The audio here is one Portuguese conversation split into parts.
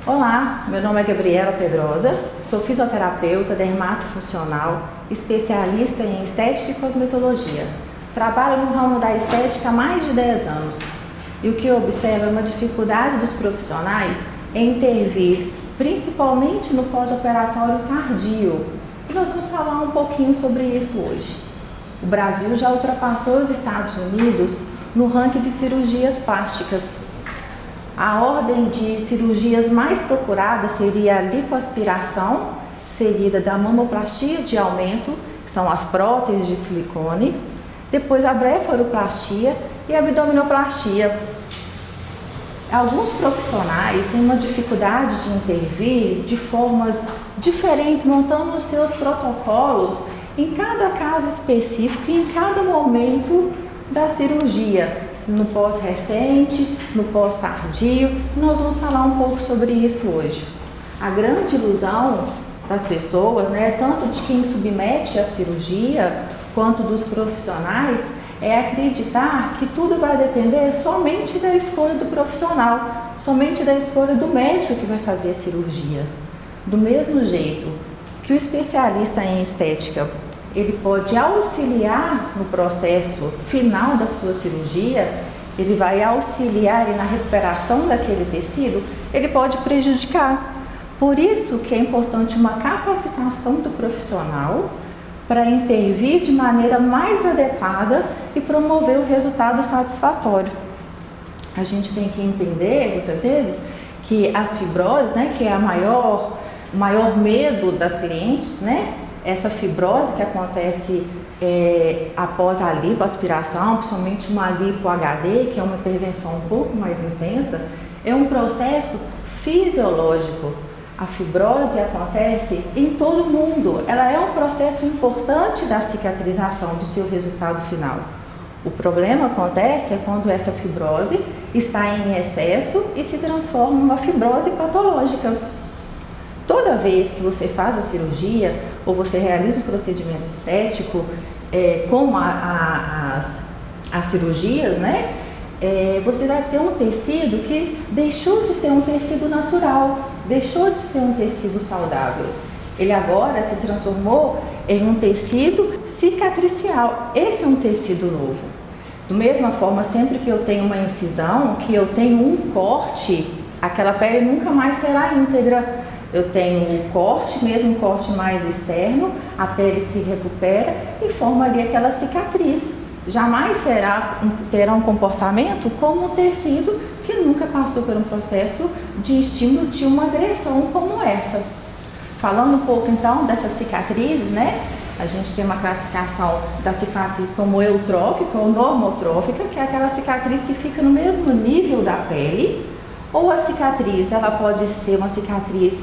Olá, meu nome é Gabriela Pedrosa, sou fisioterapeuta dermatofuncional, especialista em estética e cosmetologia. Trabalho no ramo da estética há mais de 10 anos e o que eu observo é uma dificuldade dos profissionais em intervir, principalmente no pós-operatório tardio. E nós vamos falar um pouquinho sobre isso hoje. O Brasil já ultrapassou os Estados Unidos no ranking de cirurgias plásticas. A ordem de cirurgias mais procuradas seria a lipoaspiração, seguida da mamoplastia de aumento, que são as próteses de silicone, depois a blefaroplastia e a abdominoplastia. Alguns profissionais têm uma dificuldade de intervir de formas diferentes, montando os seus protocolos em cada caso específico e em cada momento da cirurgia, no pós-recente, no pós-tardio. Nós vamos falar um pouco sobre isso hoje. A grande ilusão das pessoas, tanto de quem submete à cirurgia quanto dos profissionais, é acreditar que tudo vai depender somente da escolha do profissional, somente da escolha do médico que vai fazer a cirurgia. Do mesmo jeito que o especialista em estética ele pode auxiliar no processo final da sua cirurgia, ele vai auxiliar na recuperação daquele tecido, ele pode prejudicar. Por isso que é importante uma capacitação do profissional para intervir de maneira mais adequada e promover o resultado satisfatório. A gente tem que entender, muitas vezes, que as fibroses, que é o maior medo das clientes, essa fibrose que acontece após a lipoaspiração, principalmente uma lipo HD, que é uma intervenção um pouco mais intensa, é um processo fisiológico. A fibrose acontece em todo mundo, ela é um processo importante da cicatrização do seu resultado final. O problema acontece quando essa fibrose está em excesso e se transforma em uma fibrose patológica. Toda vez que você faz a cirurgia ou você realiza um procedimento estético, como as cirurgias, você vai ter um tecido que deixou de ser um tecido natural, deixou de ser um tecido saudável. Ele agora se transformou em um tecido cicatricial. Esse é um tecido novo. Da mesma forma, sempre que eu tenho uma incisão, que eu tenho um corte, aquela pele nunca mais será íntegra. Eu tenho um corte, mesmo um corte mais externo, a pele se recupera e forma ali aquela cicatriz. Jamais terá um comportamento como um tecido que nunca passou por um processo de estímulo de uma agressão como essa. Falando um pouco então dessas cicatrizes, a gente tem uma classificação da cicatriz como eutrófica ou normotrófica, que é aquela cicatriz que fica no mesmo nível da pele, ou a cicatriz, ela pode ser uma cicatriz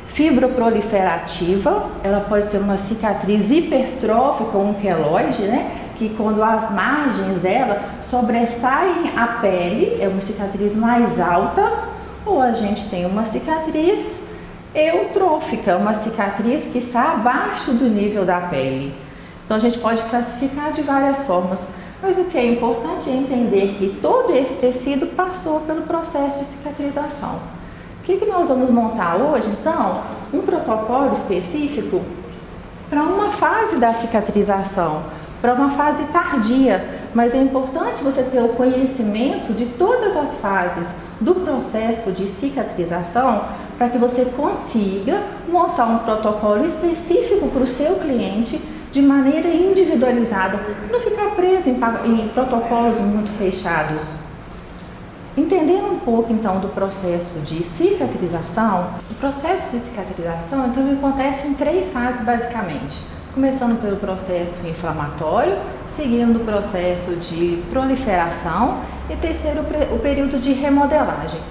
fibroproliferativa, ela pode ser uma cicatriz hipertrófica ou um queloide, que quando as margens dela sobressaem a pele, é uma cicatriz mais alta, ou a gente tem uma cicatriz eutrófica, uma cicatriz que está abaixo do nível da pele. Então a gente pode classificar de várias formas, mas o que é importante é entender que todo esse tecido passou pelo processo de cicatrização. O que nós vamos montar hoje, então? Um protocolo específico para uma fase da cicatrização, para uma fase tardia, mas é importante você ter o conhecimento de todas as fases do processo de cicatrização para que você consiga montar um protocolo específico para o seu cliente de maneira individualizada, não ficar preso em protocolos muito fechados. Entendendo um pouco então do processo de cicatrização, o processo de cicatrização então ele acontece em 3 fases basicamente, começando pelo processo inflamatório, seguindo o processo de proliferação e terceiro o período de remodelagem.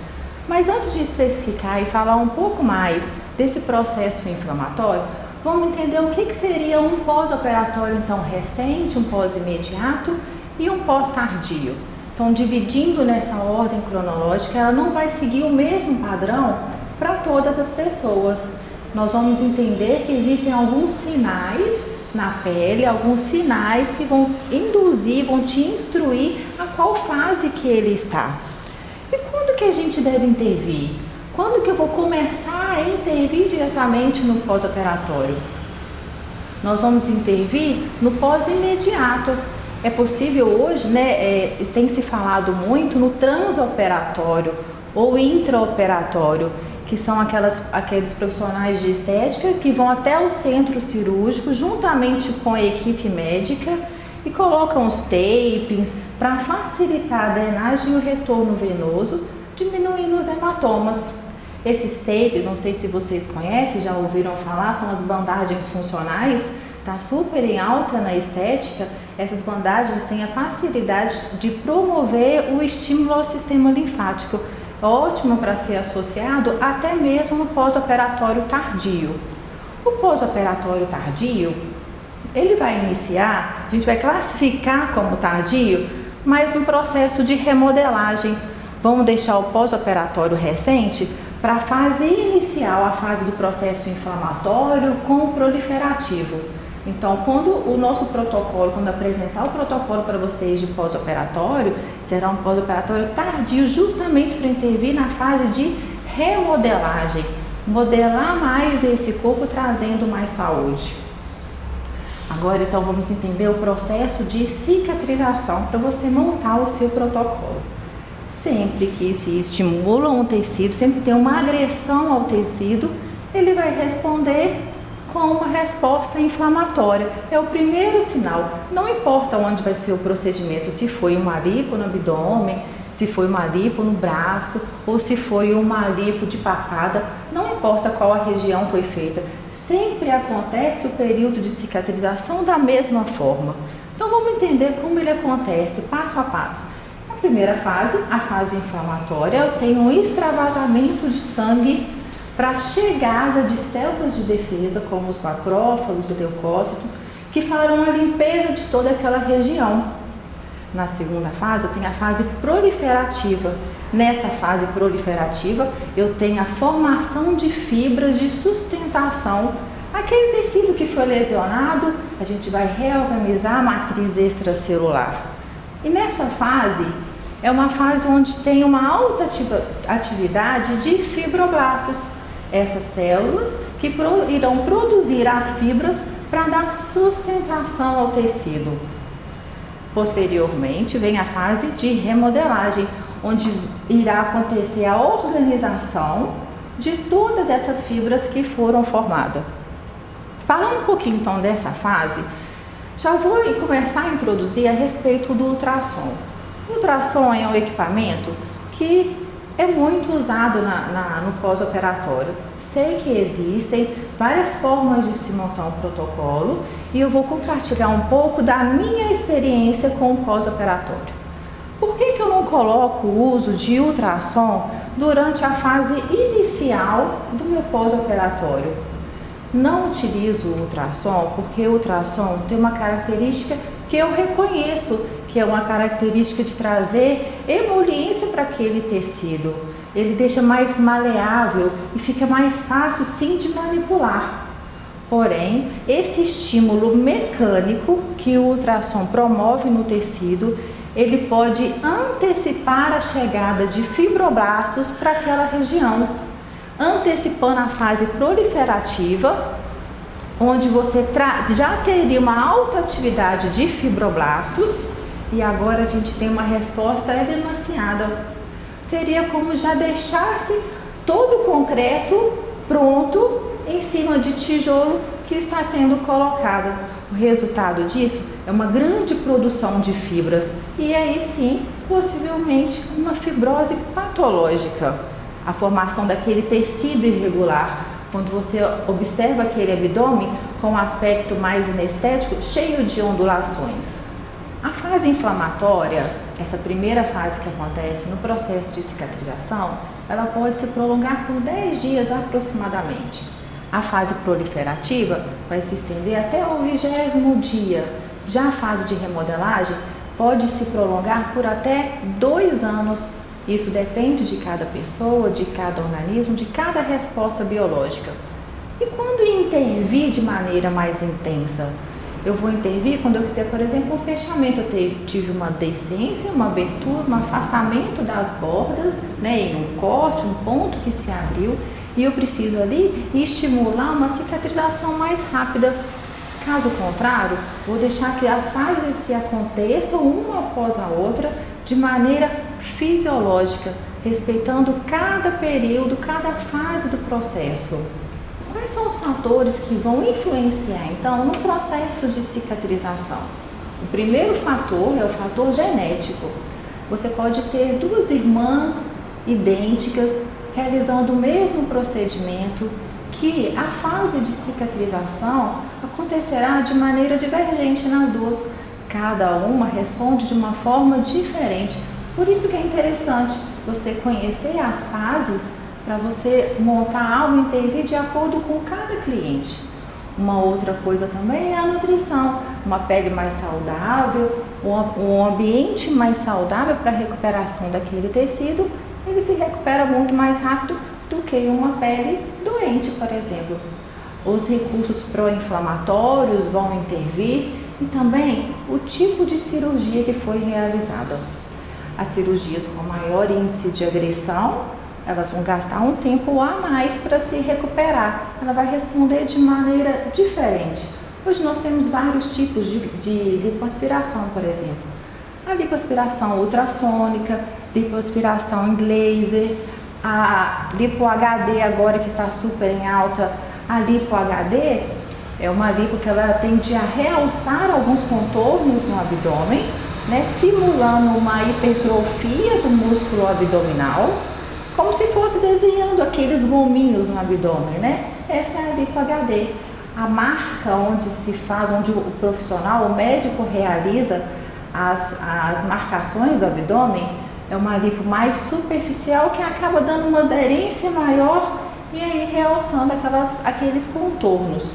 Mas antes de especificar e falar um pouco mais desse processo inflamatório, vamos entender o que seria um pós-operatório então recente, um pós-imediato e um pós-tardio. Então, dividindo nessa ordem cronológica, ela não vai seguir o mesmo padrão para todas as pessoas. Nós vamos entender que existem alguns sinais na pele, alguns sinais que vão induzir, vão te instruir a qual fase que ele está. E quando que a gente deve intervir? Quando que eu vou começar a intervir diretamente no pós-operatório? Nós vamos intervir no pós-imediato. É possível hoje, né, tem se falado muito no transoperatório ou intraoperatório, que são aqueles profissionais de estética que vão até o centro cirúrgico juntamente com a equipe médica e colocam os tapings para facilitar a drenagem e o retorno venoso, diminuindo os hematomas. Esses tapes, não sei se vocês conhecem, já ouviram falar, são as bandagens funcionais, está super em alta na estética. Essas bandagens têm a facilidade de promover o estímulo ao sistema linfático, ótimo para ser associado até mesmo no pós-operatório tardio. O pós-operatório tardio, ele vai iniciar, a gente vai classificar como tardio, mas no processo de remodelagem. Vamos deixar o pós-operatório recente para a fase inicial, a fase do processo inflamatório com o proliferativo. Então, quando o nosso protocolo, quando apresentar o protocolo para vocês de pós-operatório, será um pós-operatório tardio, justamente para intervir na fase de remodelagem, modelar mais esse corpo, trazendo mais saúde. Agora, então, vamos entender o processo de cicatrização para você montar o seu protocolo. Sempre que se estimula um tecido, sempre tem uma agressão ao tecido, ele vai responder com uma resposta inflamatória. É o primeiro sinal. Não importa onde vai ser o procedimento, se foi uma lipo no abdômen, se foi uma lipo no braço ou se foi uma lipo de papada, não importa qual a região foi feita, sempre acontece o período de cicatrização da mesma forma. Então vamos entender como ele acontece, passo a passo. A primeira fase, a fase inflamatória, eu tenho um extravasamento de sangue para a chegada de células de defesa, como os macrófagos e leucócitos, que farão a limpeza de toda aquela região. Na segunda fase, eu tenho a fase proliferativa. Nessa fase proliferativa, eu tenho a formação de fibras de sustentação. Aquele tecido que foi lesionado, a gente vai reorganizar a matriz extracelular. E nessa fase, é uma fase onde tem uma alta atividade de fibroblastos. Essas células que irão produzir as fibras para dar sustentação ao tecido. Posteriormente, vem a fase de remodelagem, onde irá acontecer a organização de todas essas fibras que foram formadas. Falando um pouquinho então dessa fase, já vou começar a introduzir a respeito do ultrassom. O ultrassom é um equipamento que é muito usado no pós-operatório. Sei que existem várias formas de se montar um protocolo e eu vou compartilhar um pouco da minha experiência com o pós-operatório. Por que eu não coloco o uso de ultrassom durante a fase inicial do meu pós-operatório? Não utilizo o ultrassom porque o ultrassom tem uma característica que eu reconheço, que é uma característica de trazer emoliência para aquele tecido. Ele deixa mais maleável e fica mais fácil sim de manipular. Porém, esse estímulo mecânico que o ultrassom promove no tecido, ele pode antecipar a chegada de fibroblastos para aquela região, antecipando a fase proliferativa, onde você já teria uma alta atividade de fibroblastos e agora a gente tem uma resposta edemaciada. Seria como já deixasse todo o concreto pronto em cima de tijolo que está sendo colocado. O resultado disso é uma grande produção de fibras e aí sim, possivelmente, uma fibrose patológica, a formação daquele tecido irregular. Quando você observa aquele abdômen com um aspecto mais inestético, cheio de ondulações. A fase inflamatória, essa primeira fase que acontece no processo de cicatrização, ela pode se prolongar por 10 dias aproximadamente. A fase proliferativa vai se estender até o 20º dia. Já a fase de remodelagem pode se prolongar por até 2 anos. Isso depende de cada pessoa, de cada organismo, de cada resposta biológica. E quando intervir de maneira mais intensa? Eu vou intervir quando eu quiser, por exemplo, um fechamento. Eu tive uma deiscência, uma abertura, um afastamento das bordas, né, em um corte, um ponto que se abriu, e eu preciso ali estimular uma cicatrização mais rápida. Caso contrário, vou deixar que as fases se aconteçam uma após a outra de maneira fisiológica, respeitando cada período, cada fase do processo. Quais são os fatores que vão influenciar, então, no processo de cicatrização? O primeiro fator é o fator genético. Você pode ter duas irmãs idênticas realizando o mesmo procedimento, que a fase de cicatrização acontecerá de maneira divergente nas duas. Cada uma responde de uma forma diferente. Por isso que é interessante você conhecer as fases para você montar algo e intervir de acordo com cada cliente. Uma outra coisa também é a nutrição. Uma pele mais saudável, um ambiente mais saudável para a recuperação daquele tecido, ele se recupera muito mais rápido do que uma pele doente, por exemplo. Os recursos pró-inflamatórios vão intervir e também o tipo de cirurgia que foi realizada. As cirurgias com maior índice de agressão, elas vão gastar um tempo a mais para se recuperar. Ela vai responder de maneira diferente. Hoje nós temos vários tipos de lipoaspiração, por exemplo. A lipoaspiração ultrassônica, lipoaspiração em laser, a lipo HD agora que está super em alta. A lipo HD é uma lipo que ela tende a realçar alguns contornos no abdômen, né, simulando uma hipertrofia do músculo abdominal, como se fosse desenhando aqueles gominhos no abdômen, né? Essa é a lipo HD. A marca onde se faz, onde o profissional, o médico realiza as marcações do abdômen, é uma lipo mais superficial que acaba dando uma aderência maior e aí realçando aqueles contornos.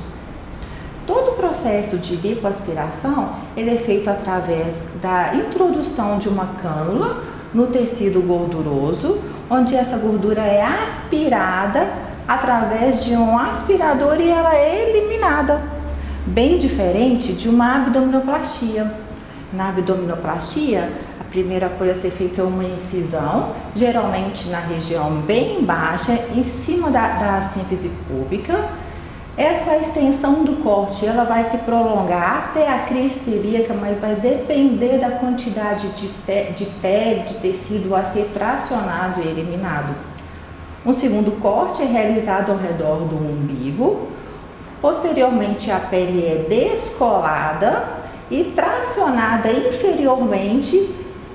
Todo o processo de lipoaspiração ele é feito através da introdução de uma cânula no tecido gorduroso, onde essa gordura é aspirada através de um aspirador e ela é eliminada, bem diferente de uma abdominoplastia. Na abdominoplastia, a primeira coisa a ser feita é uma incisão, geralmente na região bem baixa, em cima da síntese púbica. Essa extensão do corte ela vai se prolongar até a crista ilíaca, mas vai depender da quantidade de pele, de tecido a ser tracionado e eliminado. Um segundo corte é realizado ao redor do umbigo. Posteriormente, a pele é descolada e tracionada inferiormente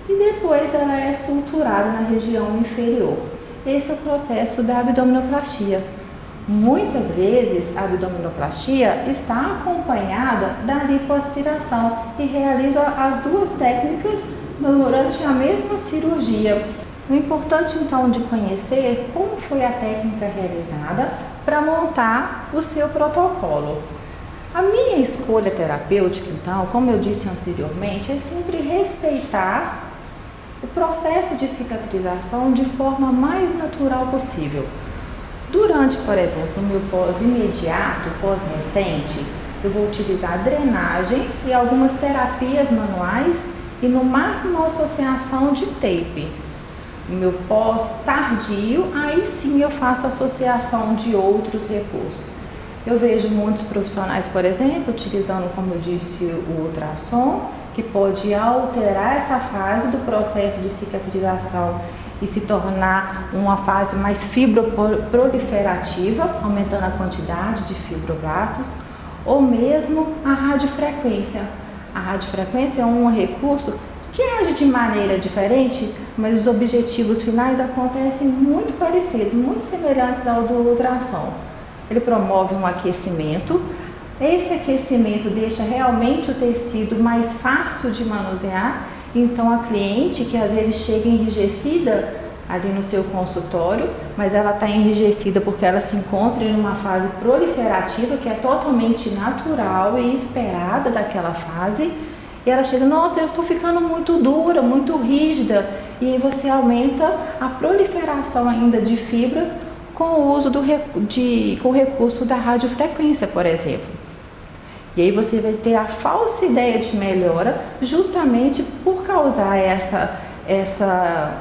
e depois ela é suturada na região inferior. Esse é o processo da abdominoplastia. Muitas vezes a abdominoplastia está acompanhada da lipoaspiração e realiza as duas técnicas durante a mesma cirurgia. O importante então de conhecer como foi a técnica realizada para montar o seu protocolo. A minha escolha terapêutica, então, como eu disse anteriormente, é sempre respeitar o processo de cicatrização de forma mais natural possível. Durante, por exemplo, o meu pós-imediato, pós-recente, eu vou utilizar drenagem e algumas terapias manuais e no máximo a associação de tape. No meu pós-tardio, aí sim eu faço associação de outros recursos. Eu vejo muitos profissionais, por exemplo, utilizando, como eu disse, o ultrassom, que pode alterar essa fase do processo de cicatrização e se tornar uma fase mais fibroproliferativa, aumentando a quantidade de fibroblastos, ou mesmo a radiofrequência. A radiofrequência é um recurso que age de maneira diferente, mas os objetivos finais acontecem muito parecidos, muito semelhantes ao do ultrassom. Ele promove um aquecimento. Esse aquecimento deixa realmente o tecido mais fácil de manusear. Então a cliente que às vezes chega enrijecida ali no seu consultório, mas ela está enrijecida porque ela se encontra em uma fase proliferativa que é totalmente natural e esperada daquela fase. E ela chega, nossa, eu estou ficando muito dura, muito rígida. E você aumenta a proliferação ainda de fibras com o uso com o recurso da radiofrequência, por exemplo. E aí você vai ter a falsa ideia de melhora justamente por causar essa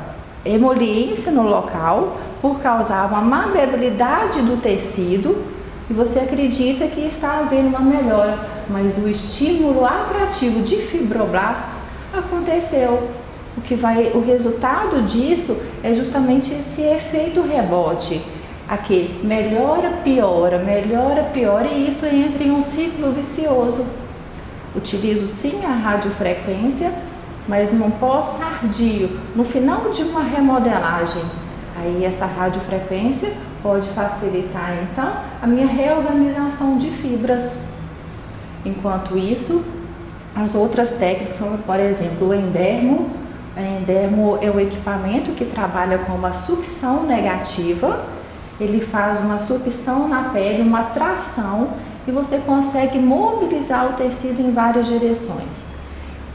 emoliência no local, por causar uma maleabilidade do tecido, e você acredita que está havendo uma melhora, mas o estímulo atrativo de fibroblastos aconteceu. O resultado disso é justamente esse efeito rebote. Aqui, melhora, piora, e isso entra em um ciclo vicioso. Utilizo sim a radiofrequência, mas num pós-tardio, no final de uma remodelagem. Aí essa radiofrequência pode facilitar então a minha reorganização de fibras. Enquanto isso, as outras técnicas, como por exemplo o endermo. O endermo é o equipamento que trabalha com uma sucção negativa. Ele faz uma sucção na pele, uma tração, e você consegue mobilizar o tecido em várias direções.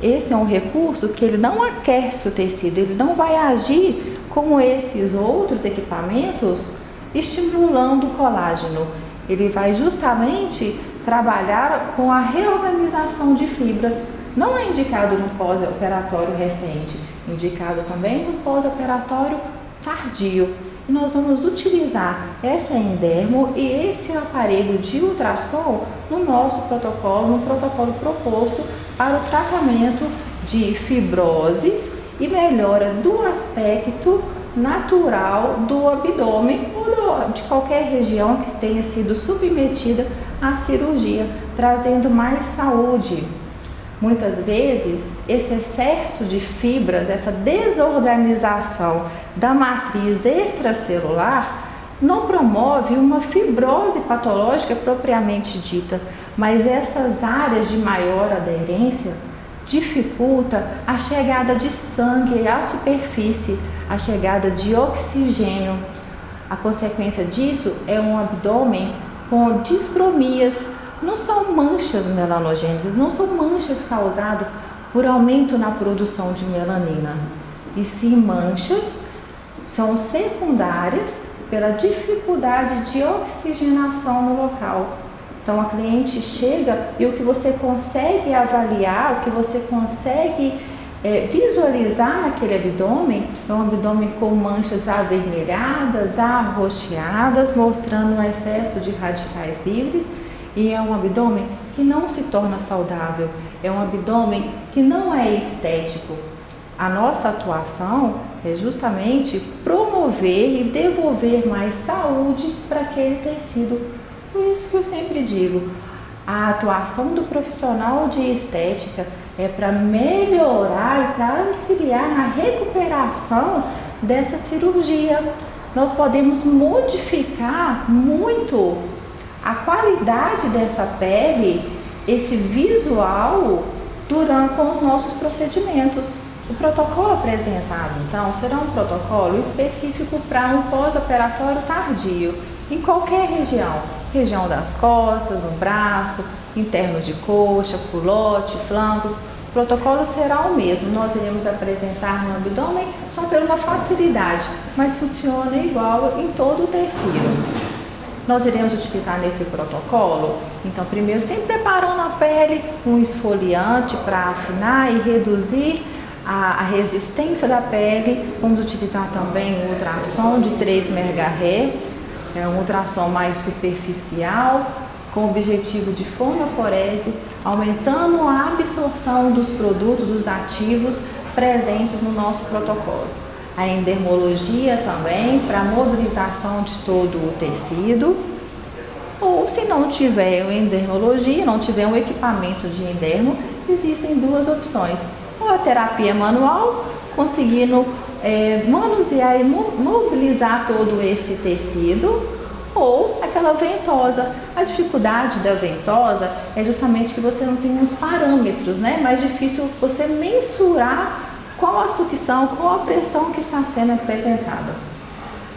Esse é um recurso que ele não aquece o tecido, ele não vai agir como esses outros equipamentos estimulando o colágeno. Ele vai justamente trabalhar com a reorganização de fibras. Não é indicado no pós-operatório recente, indicado também no pós-operatório tardio. E nós vamos utilizar essa endermo e esse aparelho de ultrassom no nosso protocolo, no protocolo proposto para o tratamento de fibroses e melhora do aspecto natural do abdômen ou de qualquer região que tenha sido submetida à cirurgia, trazendo mais saúde. Muitas vezes, esse excesso de fibras, essa desorganização da matriz extracelular não promove uma fibrose patológica propriamente dita, mas essas áreas de maior aderência dificulta a chegada de sangue à superfície, a chegada de oxigênio. A consequência disso é um abdômen com discromias. Não são manchas melanogênicas, não são manchas causadas por aumento na produção de melanina, e sim manchas são secundárias pela dificuldade de oxigenação no local. Então a cliente chega e o que você consegue avaliar, o que você consegue visualizar naquele abdômen é um abdômen com manchas avermelhadas, arroxeadas, mostrando um excesso de radicais livres. E é um abdômen que não se torna saudável, é um abdômen que não é estético. A nossa atuação é justamente promover e devolver mais saúde para aquele tecido. Por isso que eu sempre digo, a atuação do profissional de estética é para melhorar e para auxiliar na recuperação dessa cirurgia. Nós podemos modificar muito a qualidade dessa pele, esse visual, com os nossos procedimentos. O protocolo apresentado, então, será um protocolo específico para um pós-operatório tardio, em qualquer região das costas, no braço, interno de coxa, culote, flancos. O protocolo será o mesmo, nós iremos apresentar no abdômen só por uma facilidade, mas funciona igual em todo o tecido. Nós iremos utilizar nesse protocolo, então primeiro sempre preparando a pele, um esfoliante para afinar e reduzir a resistência da pele. Vamos utilizar também um ultrassom de 3 MHz, um ultrassom mais superficial, com o objetivo de fonoforese, aumentando a absorção dos produtos, dos ativos presentes no nosso protocolo. A endermologia também, para mobilização de todo o tecido. Ou se não tiver endermologia, não tiver um equipamento de endermo, existem duas opções. Ou a terapia manual, conseguindo manusear e mobilizar todo esse tecido, ou aquela ventosa. A dificuldade da ventosa é justamente que você não tem uns parâmetros, né? É mais difícil você mensurar qual a sucção, qual a pressão que está sendo apresentada.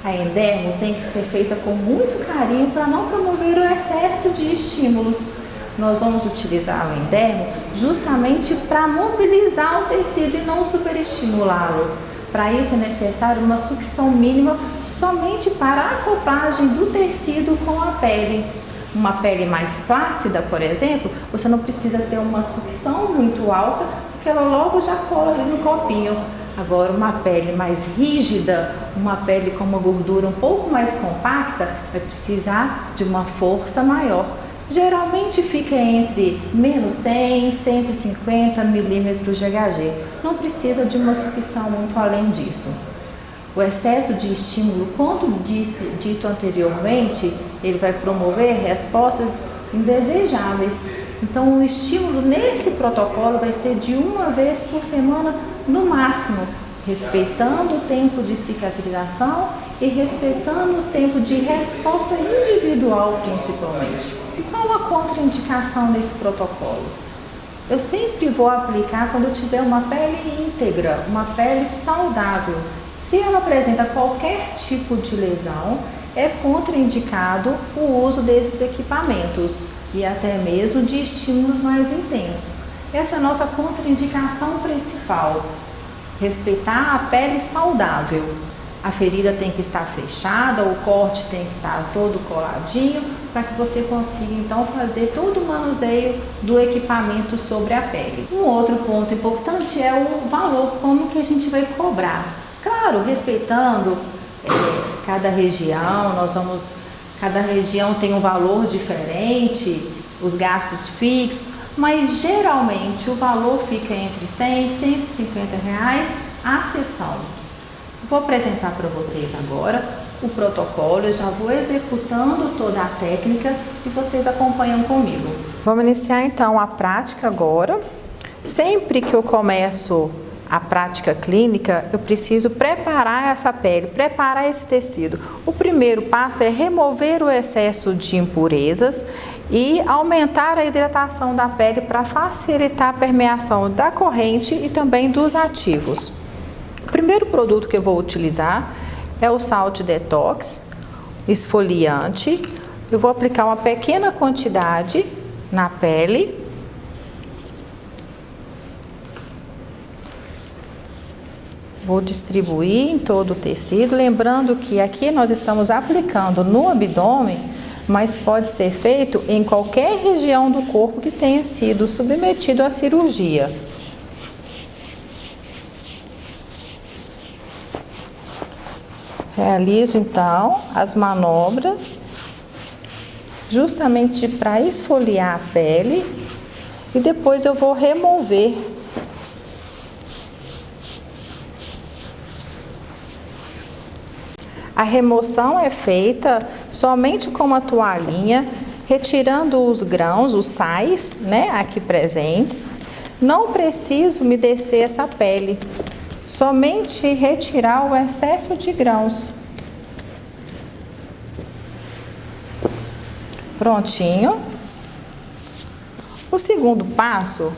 A endermo tem que ser feita com muito carinho para não promover o excesso de estímulos. Nós vamos utilizar o endermo justamente para mobilizar o tecido e não superestimulá-lo. Para isso é necessário uma sucção mínima somente para a acoplagem do tecido com a pele. uma pele mais flácida, por exemplo, você não precisa ter uma sucção muito alta, porque ela logo já cola ali no copinho. Agora, uma pele mais rígida, uma pele com uma gordura um pouco mais compacta, vai precisar de uma força maior. Geralmente fica entre menos 100 150 milímetros de Hg. Não precisa de uma sucção muito além disso. O excesso de estímulo, como dito anteriormente, ele vai promover respostas indesejáveis. Então, o estímulo nesse protocolo vai ser de uma vez por semana no máximo, respeitando o tempo de cicatrização e respeitando o tempo de resposta individual, principalmente. E qual a contraindicação desse protocolo? Eu sempre vou aplicar quando eu tiver uma pele íntegra, uma pele saudável. Se ela apresenta qualquer tipo de lesão, é contraindicado o uso desses equipamentos e até mesmo de estímulos mais intensos. Essa é a nossa contraindicação principal. Respeitar a pele saudável. A ferida tem que estar fechada, o corte tem que estar todo coladinho, para que você consiga então fazer todo o manuseio do equipamento sobre a pele. Um outro ponto importante é o valor, como que a gente vai cobrar. Claro, respeitando cada região, cada região tem um valor diferente, os gastos fixos, mas geralmente o valor fica entre 100 e 150 reais a sessão. Vou apresentar para vocês agora o protocolo, eu já vou executando toda a técnica e vocês acompanham comigo. Vamos iniciar então a prática agora. Sempre que eu começo a prática clínica, eu preciso preparar essa pele, preparar esse tecido. O primeiro passo é remover o excesso de impurezas e aumentar a hidratação da pele para facilitar a permeação da corrente e também dos ativos. O primeiro produto que eu vou utilizar é o Salt Detox esfoliante. Eu vou aplicar uma pequena quantidade na pele. Vou distribuir em todo o tecido, lembrando que aqui nós estamos aplicando no abdômen, mas pode ser feito em qualquer região do corpo que tenha sido submetido à cirurgia. Realizo então as manobras justamente para esfoliar a pele e depois eu vou remover. A remoção é feita somente com uma toalhinha, retirando os grãos, os sais, aqui presentes. Não preciso umedecer essa pele, somente retirar o excesso de grãos. Prontinho. O segundo passo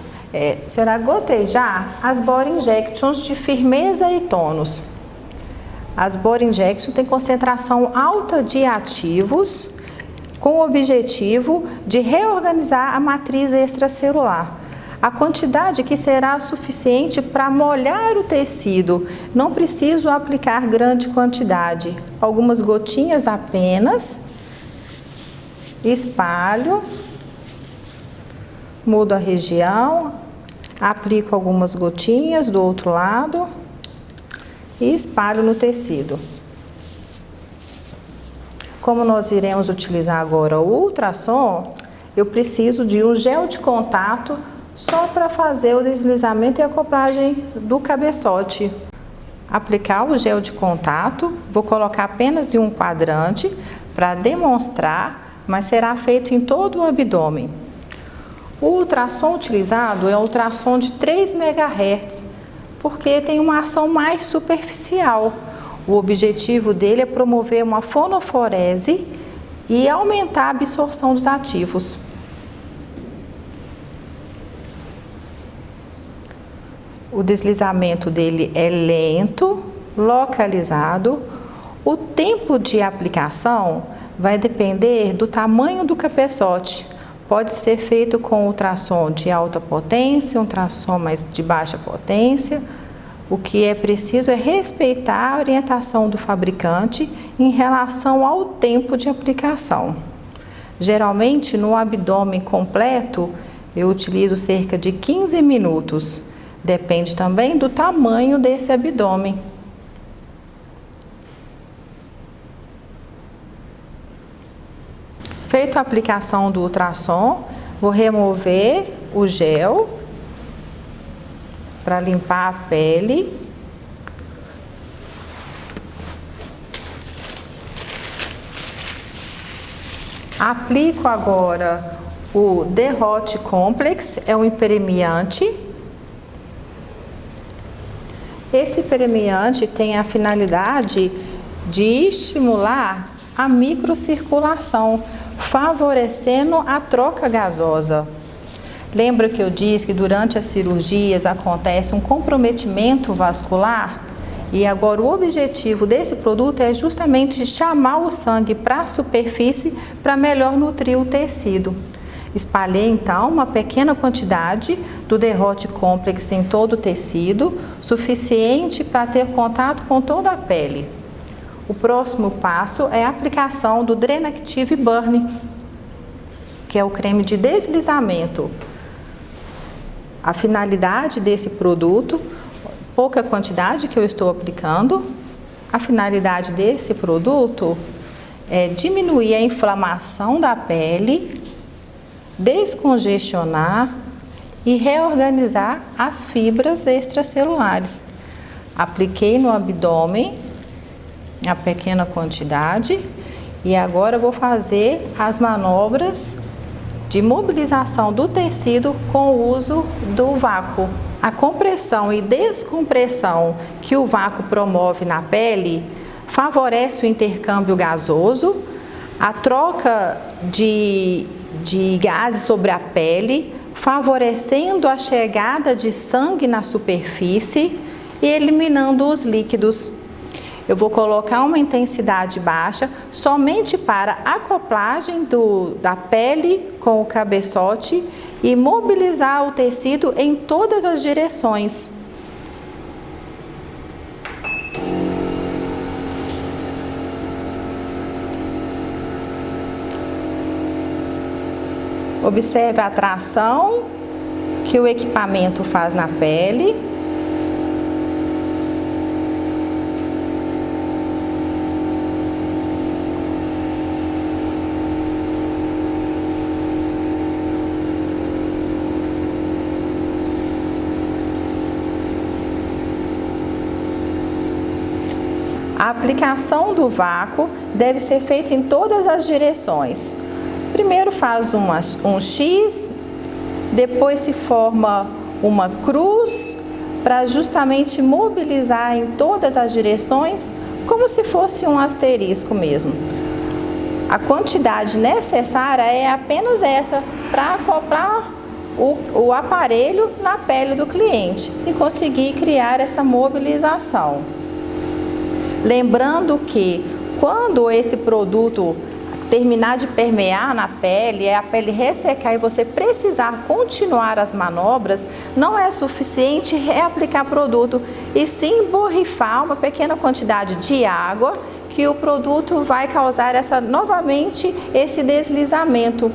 será gotejar as Body Injections de firmeza e tônus. As Body Injections têm concentração alta de ativos com o objetivo de reorganizar a matriz extracelular. A quantidade que será suficiente para molhar o tecido. Não preciso aplicar grande quantidade. Algumas gotinhas apenas. Espalho. Mudo a região. Aplico algumas gotinhas do outro lado. E espalho no tecido. Como nós iremos utilizar agora o ultrassom, eu preciso de um gel de contato só para fazer o deslizamento e acoplagem do cabeçote. Aplicar o gel de contato, vou colocar apenas em um quadrante para demonstrar, mas será feito em todo o abdômen. O ultrassom utilizado é um ultrassom de 3 MHz, porque tem uma ação mais superficial. O objetivo dele é promover uma fonoforese e aumentar a absorção dos ativos. O deslizamento dele é lento, localizado. O tempo de aplicação vai depender do tamanho do cabeçote. Pode ser feito com ultrassom de alta potência, ultrassom mais de baixa potência. O que é preciso é respeitar a orientação do fabricante em relação ao tempo de aplicação. Geralmente, no abdômen completo, eu utilizo cerca de 15 minutos. Depende também do tamanho desse abdômen. Feita a aplicação do ultrassom, vou remover o gel para limpar a pele. Aplico agora o The Hot Complex, é um hiperemiante. Esse hiperemiante tem a finalidade de estimular a microcirculação, favorecendo a troca gasosa. Lembra que eu disse que durante as cirurgias acontece um comprometimento vascular? E agora o objetivo desse produto é justamente chamar o sangue para a superfície para melhor nutrir o tecido. Espalhei então uma pequena quantidade do The Hot Complex em todo o tecido, suficiente para ter contato com toda a pele. O próximo passo é a aplicação do Drenactive Burn, que é o creme de deslizamento. A finalidade desse produto, pouca quantidade que eu estou aplicando, a finalidade desse produto é diminuir a inflamação da pele, descongestionar e reorganizar as fibras extracelulares. Apliquei no abdômen a pequena quantidade e agora vou fazer as manobras de mobilização do tecido com o uso do vácuo. A compressão e descompressão que o vácuo promove na pele favorece o intercâmbio gasoso, a troca de gases sobre a pele, favorecendo a chegada de sangue na superfície e eliminando os líquidos. Eu vou colocar uma intensidade baixa somente para acoplagem da pele com o cabeçote e mobilizar o tecido em todas as direções. Observe a tração que o equipamento faz na pele. A aplicação do vácuo deve ser feita em todas as direções. Primeiro faz um X, depois se forma uma cruz para justamente mobilizar em todas as direções, como se fosse um asterisco mesmo. A quantidade necessária é apenas essa para acoplar o aparelho na pele do cliente e conseguir criar essa mobilização. Lembrando que quando esse produto terminar de permear na pele, a pele ressecar e você precisar continuar as manobras, não é suficiente reaplicar produto e sim borrifar uma pequena quantidade de água que o produto vai causar novamente esse deslizamento.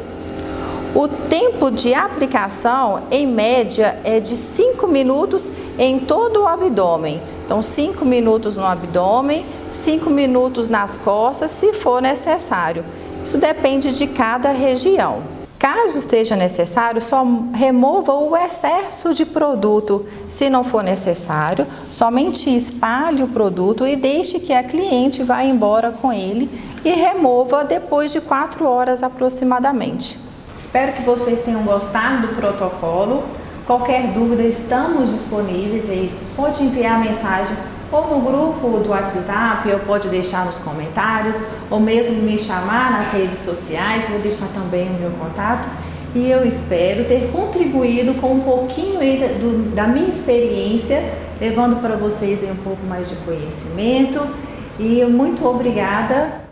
O tempo de aplicação, em média, é de 5 minutos em todo o abdômen. Então, 5 minutos no abdômen, 5 minutos nas costas, se for necessário. Isso depende de cada região. Caso seja necessário, só remova o excesso de produto. Se não for necessário, somente espalhe o produto e deixe que a cliente vá embora com ele e remova depois de 4 horas aproximadamente. Espero que vocês tenham gostado do protocolo. Qualquer dúvida, estamos disponíveis e pode enviar mensagem ou no grupo do WhatsApp, ou pode deixar nos comentários, ou mesmo me chamar nas redes sociais, vou deixar também o meu contato. E eu espero ter contribuído com um pouquinho da minha experiência, levando para vocês um pouco mais de conhecimento. E muito obrigada.